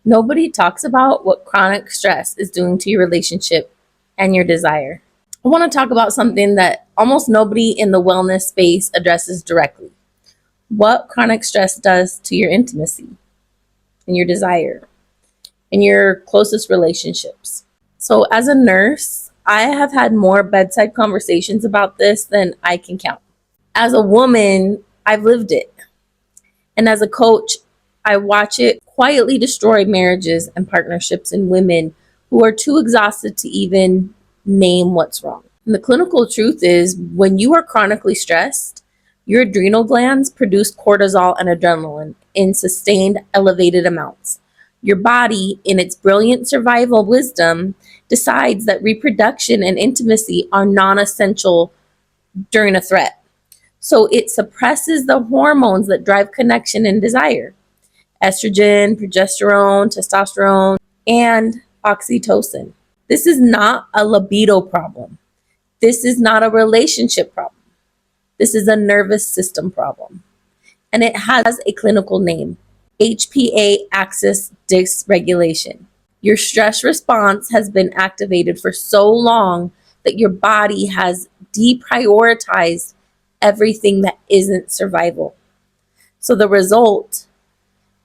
Nobody talks about what chronic stress is doing to your relationship and your desire. I want to talk about something that almost nobody in the wellness space addresses directly. What chronic stress does to your intimacy and your desire and your closest relationships. So as a nurse, I have had more bedside conversations about this than I can count. As a woman, I've lived it. And as a coach, I watch it quietly destroy marriages and partnerships in women who are too exhausted to even name what's wrong. And the clinical truth is when you are chronically stressed, your adrenal glands produce cortisol and adrenaline in sustained elevated amounts. Your body, in its brilliant survival wisdom, decides that reproduction and intimacy are non-essential during a threat. So it suppresses the hormones that drive connection and desire: estrogen, progesterone, testosterone, and oxytocin. This is not a libido problem. This is not a relationship problem. This is a nervous system problem. And it has a clinical name: HPA axis dysregulation. Your stress response has been activated for so long that your body has deprioritized everything that isn't survival. So the result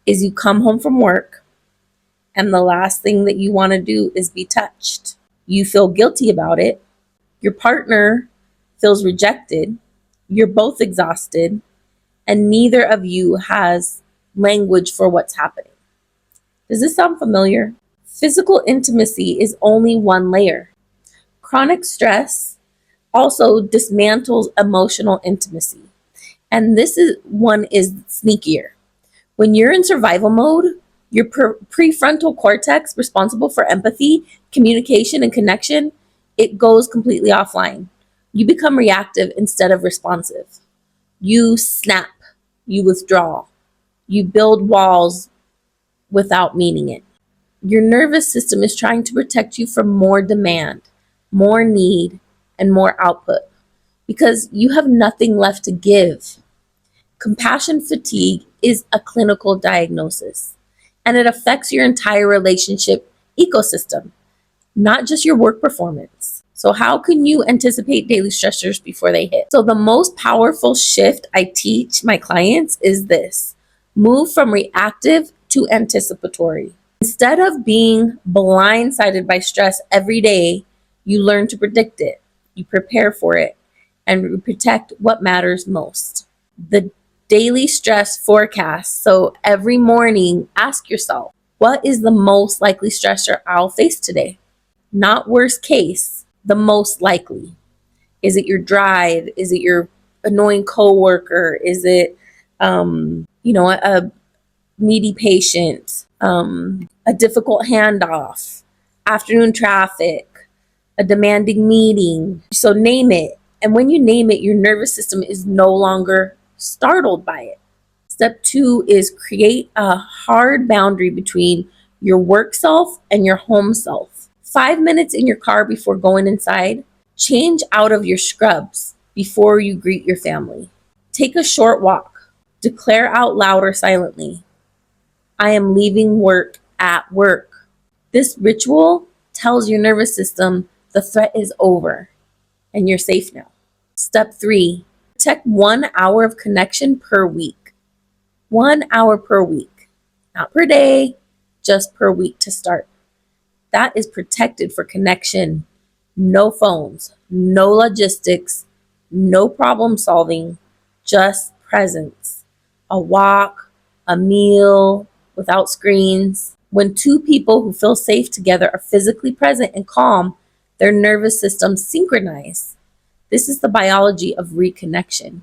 is you come home from work and the last thing that you want to do is be touched. You feel guilty about it. Your partner feels rejected. You're both exhausted, and neither of you has language for what's happening. Does this sound familiar? Physical intimacy is only one layer. Chronic stress also dismantles emotional intimacy. And this is sneakier. When you're in survival mode, your prefrontal cortex, responsible for empathy, communication, and connection, it goes completely offline. You become reactive instead of responsive. You snap, you withdraw, you build walls without meaning it. Your nervous system is trying to protect you from more demand, more need, and more output because you have nothing left to give. Compassion fatigue is a clinical diagnosis, and it affects your entire relationship ecosystem, not just your work performance. So how can you anticipate daily stressors before they hit? So the most powerful shift I teach my clients is this: move from reactive to anticipatory. Instead of being blindsided by stress every day, you learn to predict it, you prepare for it, and you protect what matters most. The daily stress forecast. So every morning, ask yourself, what is the most likely stressor I'll face today? Not worst case, the most likely. Is it your drive? Is it your annoying coworker? Is it, a needy patient, a difficult handoff, afternoon traffic, a demanding meeting? So name it. And when you name it, your nervous system is no longer startled by it. Step 2 is create a hard boundary between your work self and your home self. 5 minutes in your car before going inside. Change out of your scrubs before you greet your family. Take a short walk. Declare out loud or silently, I am leaving work at work. This ritual tells your nervous system the threat is over and you're safe now. Step 3, protect 1 hour of connection per week. 1 hour per week, not per day, just per week to start. That is protected for connection. No phones, no logistics, no problem solving, just presence. A walk, a meal, without screens. When 2 people who feel safe together are physically present and calm, their nervous systems synchronize. This is the biology of reconnection.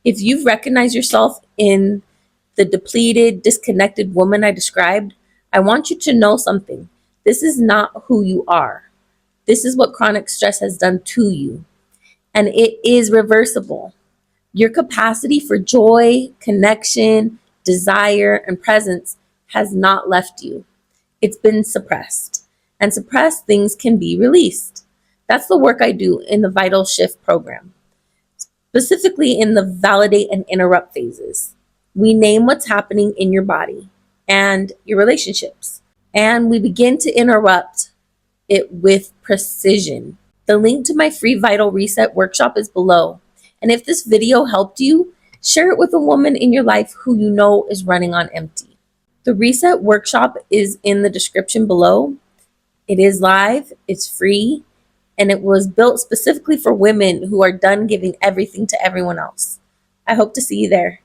If you've recognized yourself in the depleted, disconnected woman I described, I want you to know something. This is not who you are. This is what chronic stress has done to you. And it is reversible. Your capacity for joy, connection, desire, and presence has not left you. It's been suppressed. And suppressed things can be released. That's the work I do in the Vital Shift program, specifically in the validate and interrupt phases. We name what's happening in your body and your relationships. and we begin to interrupt it with precision. The link to my free Vital Reset workshop is below. And if this video helped you, share it with a woman in your life who you know is running on empty. The Reset workshop is in the description below. It is live, it's free, and it was built specifically for women who are done giving everything to everyone else. I hope to see you there.